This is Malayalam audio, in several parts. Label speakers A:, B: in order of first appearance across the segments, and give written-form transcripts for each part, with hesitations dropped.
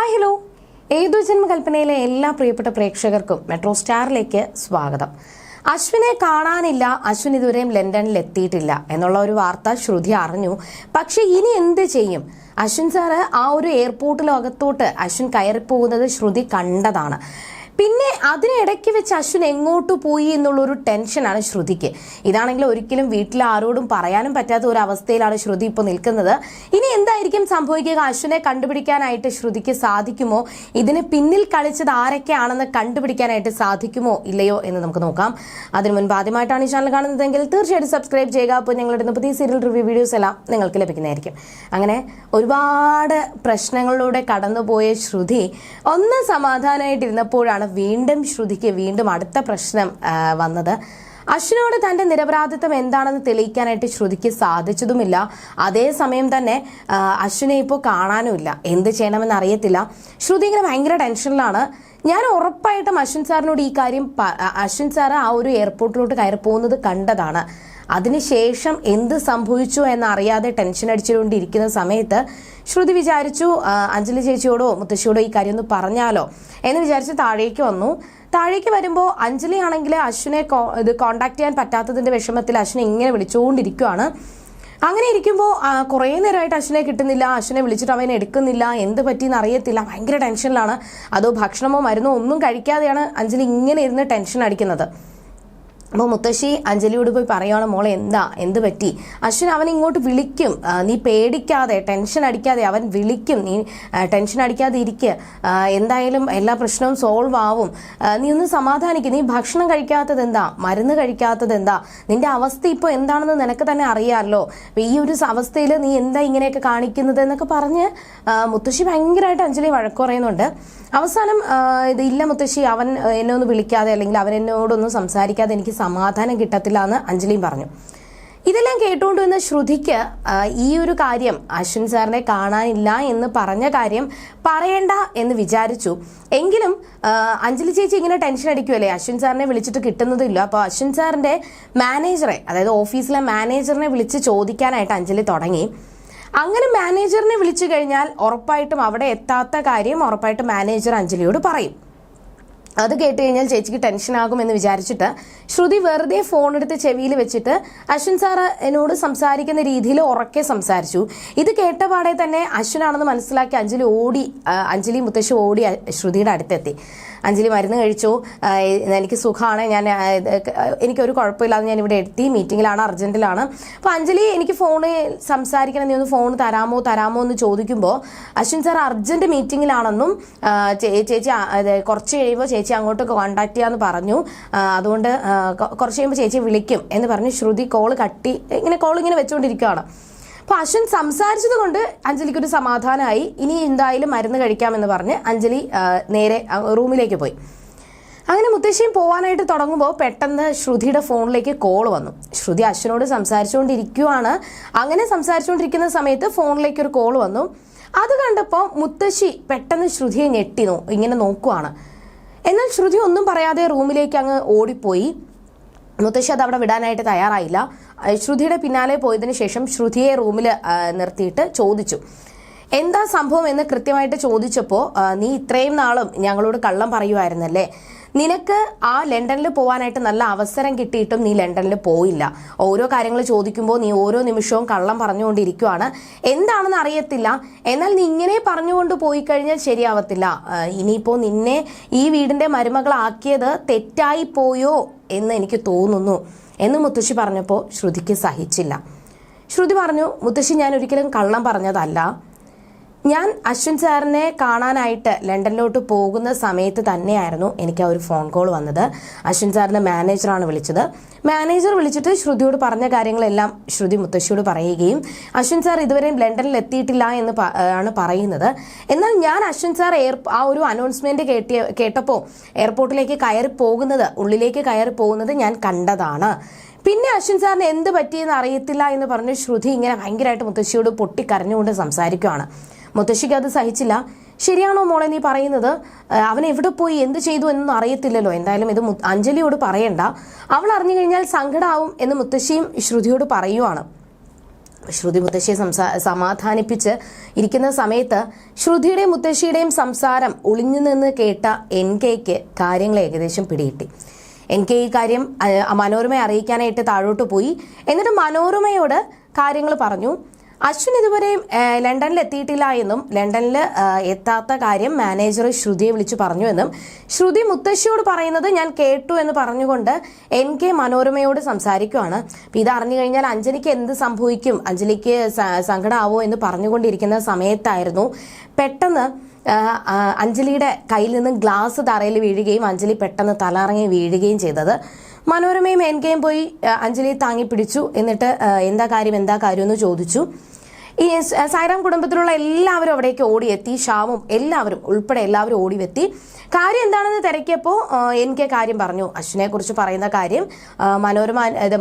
A: ഹായ് ഹലോ, ഏതു ജന്മകൽപ്പനയിലെ എല്ലാ പ്രിയപ്പെട്ട പ്രേക്ഷകർക്കും മെട്രോ സ്റ്റാറിലേക്ക് സ്വാഗതം. അശ്വിനെ കാണാനില്ല, അശ്വിൻ ഇതുവരെയും ലണ്ടനിൽ എത്തിയിട്ടില്ല എന്നുള്ള ഒരു വാർത്ത ശ്രുതി അറിഞ്ഞു. പക്ഷെ ഇനി എന്ത് ചെയ്യും? അശ്വിൻ സാറ് ആ ഒരു എയർപോർട്ടിലകത്തോട്ട് അശ്വിൻ കയറിപ്പോകുന്നത് ശ്രുതി കണ്ടതാണ്. പിന്നെ അതിനിടയ്ക്ക് വെച്ച് അശ്വിൻ എങ്ങോട്ട് പോയി എന്നുള്ളൊരു ടെൻഷനാണ് ശ്രുതിക്ക്. ഇതാണെങ്കിൽ ഒരിക്കലും വീട്ടിൽ ആരോടും പറയാനും പറ്റാത്ത ഒരു അവസ്ഥയിലാണ് ശ്രുതി ഇപ്പോൾ നിൽക്കുന്നത്. ഇനി എന്തായിരിക്കും സംഭവിക്കുക? അശ്വിനെ കണ്ടുപിടിക്കാനായിട്ട് ശ്രുതിക്ക് സാധിക്കുമോ? ഇതിന് പിന്നിൽ കളിച്ചത് ആരൊക്കെയാണെന്ന് കണ്ടുപിടിക്കാനായിട്ട് സാധിക്കുമോ ഇല്ലയോ എന്ന് നമുക്ക് നോക്കാം. അതിനു മുൻപ് ആദ്യമായിട്ടാണ് ഈ ചാനൽ കാണുന്നതെങ്കിൽ തീർച്ചയായിട്ടും സബ്സ്ക്രൈബ് ചെയ്യുക. അപ്പോൾ ഞങ്ങളുടെ പുതിയ സീരിയൽ റിവ്യൂ വീഡിയോസ് എല്ലാം നിങ്ങൾക്ക് ലഭിക്കുന്നതായിരിക്കും. അങ്ങനെ ഒരുപാട് പ്രശ്നങ്ങളിലൂടെ കടന്നുപോയ ശ്രുതി ഒന്ന് സമാധാനമായിട്ടിരുന്നപ്പോഴാണ് വീണ്ടും ശ്രുതിക്ക് അടുത്ത പ്രശ്നം വന്നത്. അശ്വിനോട് തന്റെ നിരപരാധിത്വം എന്താണെന്ന് തെളിയിക്കാനായിട്ട് ശ്രുതിക്ക് സാധിച്ചതുമില്ല. അതേസമയം തന്നെ അശ്വിനെ ഇപ്പോൾ കാണാനുമില്ല. എന്ത് ചെയ്യണമെന്ന് അറിയത്തില്ല. ശ്രുതി ഇങ്ങനെ ഭയങ്കര ടെൻഷനിലാണ്. ഞാൻ ഉറപ്പായിട്ടും അശ്വിൻ സാറിനോട് ഈ കാര്യം അശ്വിൻ സാറ് ആ ഒരു എയർപോർട്ടിലോട്ട് കയറി പോകുന്നത് കണ്ടതാണ്. അതിനുശേഷം എന്ത് സംഭവിച്ചു എന്നറിയാതെ ടെൻഷൻ അടിച്ചുകൊണ്ടിരിക്കുന്ന സമയത്ത് ശ്രുതി വിചാരിച്ചു അഞ്ജലി ചേച്ചിയോടോ മുത്തശ്ശിയോടോ ഈ കാര്യം ഒന്ന് പറഞ്ഞാലോ എന്ന് വിചാരിച്ച് താഴേക്ക് വന്നു. താഴേക്ക് വരുമ്പോൾ അഞ്ജലി ആണെങ്കിൽ അശ്വിനെ കോണ്ടാക്ട് ചെയ്യാൻ പറ്റാത്തതിന്റെ വിഷമത്തിൽ അശ്വിനെ ഇങ്ങനെ വിളിച്ചുകൊണ്ടിരിക്കുകയാണ്. അങ്ങനെ ഇരിക്കുമ്പോൾ കുറേ നേരമായിട്ട് അശ്വിനെ കിട്ടുന്നില്ല. അശ്വിനെ വിളിച്ചിട്ട് അവനെ എടുക്കുന്നില്ല. എന്ത് പറ്റിയെന്ന് അറിയത്തില്ല. ഭയങ്കര ടെൻഷനിലാണ്. അതോ ഭക്ഷണമോ മരുന്നോ ഒന്നും കഴിക്കാതെയാണ് അഞ്ജലി ഇങ്ങനെ ഇരുന്ന് ടെൻഷൻ അടിക്കുന്നത്. അപ്പോൾ മുത്തശ്ശി അഞ്ജലിയോട് പോയി പറയുകയാണ്, മോളെ എന്ത് പറ്റി? അശ്വിൻ അവൻ ഇങ്ങോട്ട് വിളിക്കും, നീ പേടിക്കാതെ ടെൻഷൻ അടിക്കാതെ അവൻ വിളിക്കും, നീ ടെൻഷൻ അടിക്കാതെ ഇരിക്കുക, എന്തായാലും എല്ലാ പ്രശ്നവും സോൾവ് ആവും, നീ ഒന്ന് സമാധാനിക്കും, നീ ഭക്ഷണം കഴിക്കാത്തത് എന്താ, മരുന്ന് കഴിക്കാത്തത് എന്താ, നിന്റെ അവസ്ഥ ഇപ്പോൾ എന്താണെന്ന് നിനക്ക് തന്നെ അറിയാമല്ലോ, ഈ ഒരു അവസ്ഥയിൽ നീ എന്താ ഇങ്ങനെയൊക്കെ കാണിക്കുന്നത് എന്നൊക്കെ പറഞ്ഞ് മുത്തശ്ശി ഭയങ്കരമായിട്ട് അഞ്ജലി വഴക്ക് പറയുന്നുണ്ട്. അവസാനം ഇല്ല മുത്തശ്ശി, അവൻ എന്നെ ഒന്ന് വിളിക്കാതെ അല്ലെങ്കിൽ അവൻ എന്നോടൊന്നും സംസാരിക്കാതെ എനിക്ക് സമാധാനം കിട്ടത്തില്ല എന്ന് അഞ്ജലിയും പറഞ്ഞു. ഇതെല്ലാം കേട്ടുകൊണ്ടുവന്ന ശ്രുതിക്ക് ഈ ഒരു കാര്യം അശ്വിൻ സാറിനെ കാണാനില്ല എന്ന് പറഞ്ഞ കാര്യം പറയണ്ട എന്ന് വിചാരിച്ചു. എങ്കിലും അഞ്ജലി ചേച്ചി ഇങ്ങനെ ടെൻഷൻ അടിക്കുമല്ലേ, അശ്വിൻ സാറിനെ വിളിച്ചിട്ട് കിട്ടുന്നതില്ല. അപ്പോൾ അശ്വിൻ സാറിന്റെ മാനേജറെ, അതായത് ഓഫീസിലെ മാനേജറിനെ വിളിച്ച് ചോദിക്കാനായിട്ട് അഞ്ജലി തുടങ്ങി. അങ്ങനെ മാനേജറിനെ വിളിച്ചു കഴിഞ്ഞാൽ ഉറപ്പായിട്ടും അവിടെ എത്താത്ത കാര്യം ഉറപ്പായിട്ടും മാനേജർ അഞ്ജലിയോട് പറയും. അത് കേട്ട് കഴിഞ്ഞാൽ ചേച്ചിക്ക് ടെൻഷൻ ആകുമെന്ന് വിചാരിച്ചിട്ട് ശ്രുതി വെറുതെ ഫോൺ എടുത്ത് ചെവിയിൽ വെച്ചിട്ട് അശ്വിൻ സാറ് എന്നോട് സംസാരിക്കുന്ന രീതിയിൽ ഉറക്കെ സംസാരിച്ചു. ഇത് കേട്ടപാടെ തന്നെ അശ്വിനാണെന്ന് മനസ്സിലാക്കി അഞ്ജലി മുത്തശ്ശി ഓടി ശ്രുതിയുടെ അടുത്തെത്തി. അഞ്ജലി മരുന്ന് കഴിച്ചു, എനിക്ക് സുഖമാണ്, എനിക്കൊരു കുഴപ്പമില്ലാതെ ഞാൻ ഇവിടെ എത്തി, മീറ്റിങ്ങിലാണ്, അർജന്റിലാണ്. അപ്പോൾ അഞ്ജലി എനിക്ക് ഫോണിൽ സംസാരിക്കണം, നീ ഒന്ന് ഫോൺ തരാമോ എന്ന് ചോദിക്കുമ്പോൾ അശ്വിൻ സാർ അർജന്റ് മീറ്റിങ്ങിലാണെന്നും ചേച്ചി കുറച്ച് കഴിയുമ്പോൾ ചേച്ചി അങ്ങോട്ട് കോണ്ടാക്ട് ചെയ്യാന്ന് പറഞ്ഞു, അതുകൊണ്ട് കുറച്ച് കഴിയുമ്പോൾ ചേച്ചി വിളിക്കും എന്ന് പറഞ്ഞ് ശ്രുതി കോൾ ഇങ്ങനെ വെച്ചുകൊണ്ടിരിക്കുകയാണ്. അപ്പോൾ അശ്വിൻ സംസാരിച്ചത് കൊണ്ട് അഞ്ജലിക്കൊരു സമാധാനമായി. ഇനി എന്തായാലും മരുന്ന് കഴിക്കാമെന്ന് പറഞ്ഞ് അഞ്ജലി നേരെ റൂമിലേക്ക് പോയി. അങ്ങനെ മുത്തശ്ശിയും പോകാനായിട്ട് തുടങ്ങുമ്പോൾ പെട്ടെന്ന് ശ്രുതിയുടെ ഫോണിലേക്ക് കോൾ വന്നു. ശ്രുതി അശ്വിനോട് സംസാരിച്ചുകൊണ്ടിരിക്കുകയാണ്. അങ്ങനെ സംസാരിച്ചുകൊണ്ടിരിക്കുന്ന സമയത്ത് ഫോണിലേക്ക് ഒരു കോൾ വന്നു. അത് കണ്ടപ്പോൾ മുത്തശ്ശി പെട്ടെന്ന് ശ്രുതിയെ ഇങ്ങനെ നോക്കുവാണ്. എന്നാൽ ശ്രുതി ഒന്നും പറയാതെ റൂമിലേക്ക് അങ്ങ് ഓടിപ്പോയി. മുത്തശ്ശി അത് അവിടെ വിടാനായിട്ട് തയ്യാറായില്ല. ശ്രുതിയുടെ പിന്നാലെ പോയതിനു ശേഷം ശ്രുതിയെ റൂമിൽ നിർത്തിയിട്ട് ചോദിച്ചു, എന്താ സംഭവം എന്ന് കൃത്യമായിട്ട് ചോദിച്ചപ്പോൾ, നീ ഇത്രയും നാളും ഞങ്ങളോട് കള്ളം പറയുമായിരുന്നല്ലേ, നിനക്ക് ആ ലണ്ടനിൽ പോകാനായിട്ട് നല്ല അവസരം കിട്ടിയിട്ടും നീ ലണ്ടനിൽ പോയില്ല, ഓരോ കാര്യങ്ങൾ ചോദിക്കുമ്പോൾ നീ ഓരോ നിമിഷവും കള്ളം പറഞ്ഞുകൊണ്ടിരിക്കുവാണ്, എന്താണെന്ന് അറിയത്തില്ല, എന്നാൽ നീ ഇങ്ങനെ പറഞ്ഞുകൊണ്ട് പോയി കഴിഞ്ഞാൽ ശരിയാവത്തില്ല, ഇനിയിപ്പോൾ നിന്നെ ഈ വീടിന്റെ മരുമകളാക്കിയത് തെറ്റായി പോയോ എന്ന് എനിക്ക് തോന്നുന്നു എന്ന് മുത്തശ്ശി പറഞ്ഞപ്പോൾ ശ്രുതിക്ക് സഹിച്ചില്ല. ശ്രുതി പറഞ്ഞു, മുത്തശ്ശി ഞാൻ ഒരിക്കലും കള്ളം പറഞ്ഞതല്ല, ഞാൻ അശ്വിൻ സാറിനെ കാണാനായിട്ട് ലണ്ടനിലോട്ട് പോകുന്ന സമയത്ത് തന്നെയായിരുന്നു എനിക്ക് ആ ഒരു ഫോൺ കോൾ വന്നത്. അശ്വിൻ സാറിന്റെ മാനേജറാണ് വിളിച്ചത്. മാനേജർ വിളിച്ചിട്ട് ശ്രുതിയോട് പറഞ്ഞ കാര്യങ്ങളെല്ലാം ശ്രുതി മുത്തശ്ശിയോട് പറയുകയും അശ്വിൻ സാർ ഇതുവരെയും ലണ്ടനിൽ എത്തിയിട്ടില്ല എന്ന് ആണ് പറയുന്നത്. എന്നാൽ ഞാൻ അശ്വിൻ സാർ ആ ഒരു അനൗൺസ്മെന്റ് കേട്ടപ്പോൾ എയർപോർട്ടിലേക്ക് ഉള്ളിലേക്ക് കയറി പോകുന്നത് ഞാൻ കണ്ടതാണ്. പിന്നെ അശ്വിൻ സാറിന് എന്ത് പറ്റിയെന്ന് അറിയത്തില്ല എന്ന് പറഞ്ഞ് ശ്രുതി ഇങ്ങനെ ഭയങ്കരമായിട്ട് മുത്തശ്ശിയോട് പൊട്ടിക്കരഞ്ഞുകൊണ്ട് സംസാരിക്കുകയാണ്. മുത്തശ്ശിക്ക് അത് സഹിച്ചില്ല. ശരിയാണോ മോളെ നീ പറയുന്നത്, അവൻ എവിടെ പോയി എന്ത് ചെയ്തു എന്നൊന്നും അറിയത്തില്ലല്ലോ, എന്തായാലും ഇത് അഞ്ജലിയോട് പറയണ്ട, അവൾ അറിഞ്ഞു കഴിഞ്ഞാൽ സങ്കടമാവും എന്ന് മുത്തശ്ശിയും ശ്രുതിയോട് പറയുവാണ്. ശ്രുതി മുത്തശ്ശിയെ സമാധാനിപ്പിച്ച് ഇരിക്കുന്ന സമയത്ത് ശ്രുതിയുടെയും മുത്തശ്ശിയുടെയും സംസാരം ഒളിഞ്ഞു നിന്ന് കേട്ട NKക്ക് കാര്യങ്ങൾ ഏകദേശം പിടികിട്ടി. NK ഈ കാര്യം മനോരമയെ അറിയിക്കാനായിട്ട് താഴോട്ട് പോയി. എന്നിട്ട് മനോരമയോട് കാര്യങ്ങൾ പറഞ്ഞു. അശ്വിൻ ഇതുവരെയും ലണ്ടനിൽ എത്തിയിട്ടില്ല എന്നും ലണ്ടനിൽ എത്താത്ത കാര്യം മാനേജർ ശ്രുതിയെ വിളിച്ചു പറഞ്ഞു എന്നും ശ്രുതി മുത്തശ്ശിയോട് പറയുന്നത് ഞാൻ കേട്ടു എന്ന് പറഞ്ഞുകൊണ്ട് NK മനോരമയോട് സംസാരിക്കുകയാണ്. ഇത് അറിഞ്ഞു കഴിഞ്ഞാൽ അഞ്ജലിക്ക് എന്ത് സംഭവിക്കും, അഞ്ജലിക്ക് സങ്കടമാവോ എന്ന് പറഞ്ഞുകൊണ്ടിരിക്കുന്ന സമയത്തായിരുന്നു പെട്ടെന്ന് അഞ്ജലിയുടെ കയ്യിൽ നിന്ന് ഗ്ലാസ് തറയിൽ വീഴുകയും അഞ്ജലി പെട്ടെന്ന് തലറങ്ങി വീഴുകയും ചെയ്തത്. മനോരമയും NKയും പോയി അഞ്ജലിയെ താങ്ങി പിടിച്ചു. എന്നിട്ട് എന്താ കാര്യം എന്ന് ചോദിച്ചു. ഈ സായിറാം കുടുംബത്തിലുള്ള എല്ലാവരും അവിടേക്ക് ഓടിയെത്തി. ഷ്യാമും എല്ലാവരും ഉൾപ്പെടെ എല്ലാവരും ഓടിയെത്തി. കാര്യം എന്താണെന്ന് തിരക്കിയപ്പോൾ NK കാര്യം പറഞ്ഞു. അശ്വിനെ കുറിച്ച് പറയുന്ന കാര്യം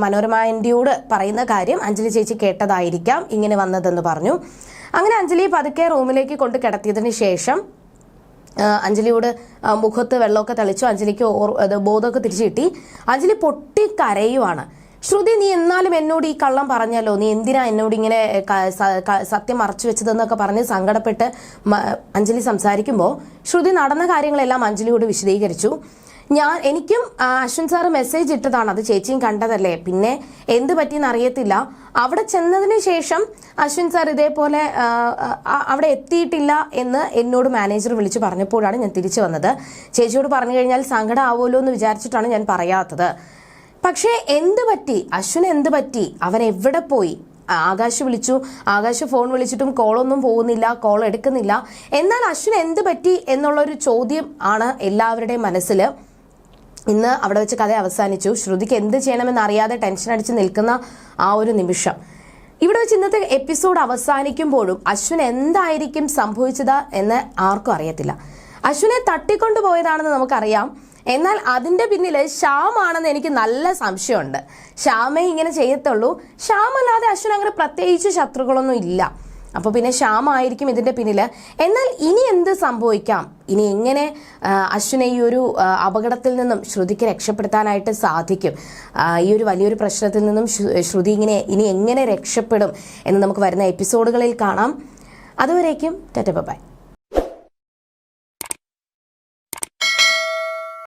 A: മനോരമ ആൻറ്റിയോട് പറയുന്ന കാര്യം അഞ്ജലി ചേച്ചി കേട്ടതായിരിക്കാം ഇങ്ങനെ വന്നതെന്ന് പറഞ്ഞു. അങ്ങനെ അഞ്ജലിയെ പതുക്കെ റൂമിലേക്ക് കൊണ്ട് കിടത്തിയതിന് ശേഷം അഞ്ജലിയോട് മുഖത്ത് വെള്ളമൊക്കെ തെളിച്ചു. അഞ്ജലിക്ക് ബോധമൊക്കെ തിരിച്ചു കിട്ടി. അഞ്ജലി പൊട്ടിക്കരയുവാണ്. ശ്രുതി, നീ എന്നാലും എന്നോട് ഈ കള്ളം പറഞ്ഞല്ലോ, നീ എന്തിനാ എന്നോട് ഇങ്ങനെ സത്യം മറച്ചു വെച്ചതെന്നൊക്കെ പറഞ്ഞ് സങ്കടപ്പെട്ട് അഞ്ജലി സംസാരിക്കുമ്പോൾ ശ്രുതി നടന്ന കാര്യങ്ങളെല്ലാം അഞ്ജലിയോട് വിശദീകരിച്ചു. എനിക്കും അശ്വിൻ സാറ് മെസ്സേജ് ഇട്ടതാണ്, അത് ചേച്ചിയും കണ്ടതല്ലേ, പിന്നെ എന്ത് പറ്റിയെന്ന് അറിയത്തില്ല. അവിടെ ചെന്നതിന് ശേഷം അശ്വിൻ സാർ ഇതേപോലെ അവിടെ എത്തിയിട്ടില്ല എന്ന് എന്നോട് മാനേജർ വിളിച്ചു പറഞ്ഞപ്പോഴാണ് ഞാൻ തിരിച്ചു വന്നത്. ചേച്ചിയോട് പറഞ്ഞു കഴിഞ്ഞാൽ സങ്കടം ആവുമല്ലോ എന്ന് വിചാരിച്ചിട്ടാണ് ഞാൻ പറയാത്തത്. പക്ഷേ എന്ത് പറ്റി, അശ്വിൻ എന്ത് പറ്റി, അവൻ എവിടെ പോയി? ആകാശ് വിളിച്ചു, ആകാശ് ഫോൺ വിളിച്ചിട്ടും കോളൊന്നും പോകുന്നില്ല, കോൾ എടുക്കുന്നില്ല. എന്നാൽ അശ്വിൻ എന്ത് പറ്റി എന്നുള്ളൊരു ചോദ്യം ആണ് എല്ലാവരുടെയും മനസ്സിൽ. ഇന്ന് അവിടെ വെച്ച് കഥ അവസാനിച്ചു. ശ്രുതിക്ക് എന്ത് ചെയ്യണമെന്ന് അറിയാതെ ടെൻഷൻ അടിച്ച് നിൽക്കുന്ന ആ ഒരു നിമിഷം ഇവിടെ വെച്ച് ഇന്നത്തെ എപ്പിസോഡ് അവസാനിക്കുമ്പോഴും അശ്വിൻ എന്തായിരിക്കും സംഭവിച്ചത് എന്ന് ആർക്കും അറിയത്തില്ല. അശ്വിനെ തട്ടിക്കൊണ്ടുപോയതാണെന്ന് നമുക്കറിയാം. എന്നാൽ അതിന്റെ പിന്നിൽ ശ്യാമാണെന്ന് എനിക്ക് നല്ല സംശയമുണ്ട്. ശ്യാമേ ഇങ്ങനെ ചെയ്യത്തുള്ളൂ. ശ്യാമല്ലാതെ അശ്വിൻ അങ്ങനെ പ്രത്യേകിച്ച് ശത്രുക്കളൊന്നും ഇല്ല. അപ്പോൾ പിന്നെ ശ്യാമായിരിക്കും ഇതിന്റെ പിന്നിൽ. എന്നാൽ ഇനി എന്ത് സംഭവിക്കാം, ഇനി എങ്ങനെ അശ്വിനെ ഈ ഒരു അപകടത്തിൽ നിന്നും ശ്രുതിക്ക് രക്ഷപ്പെടുത്താനായിട്ട് സാധിക്കും, ഈ ഒരു വലിയൊരു പ്രശ്നത്തിൽ നിന്നും ശ്രുതി ഇനി എങ്ങനെ രക്ഷപ്പെടും എന്ന് നമുക്ക് വരുന്ന എപ്പിസോഡുകളിൽ കാണാം. അതുവരേക്കും ടാറ്റ ബൈ.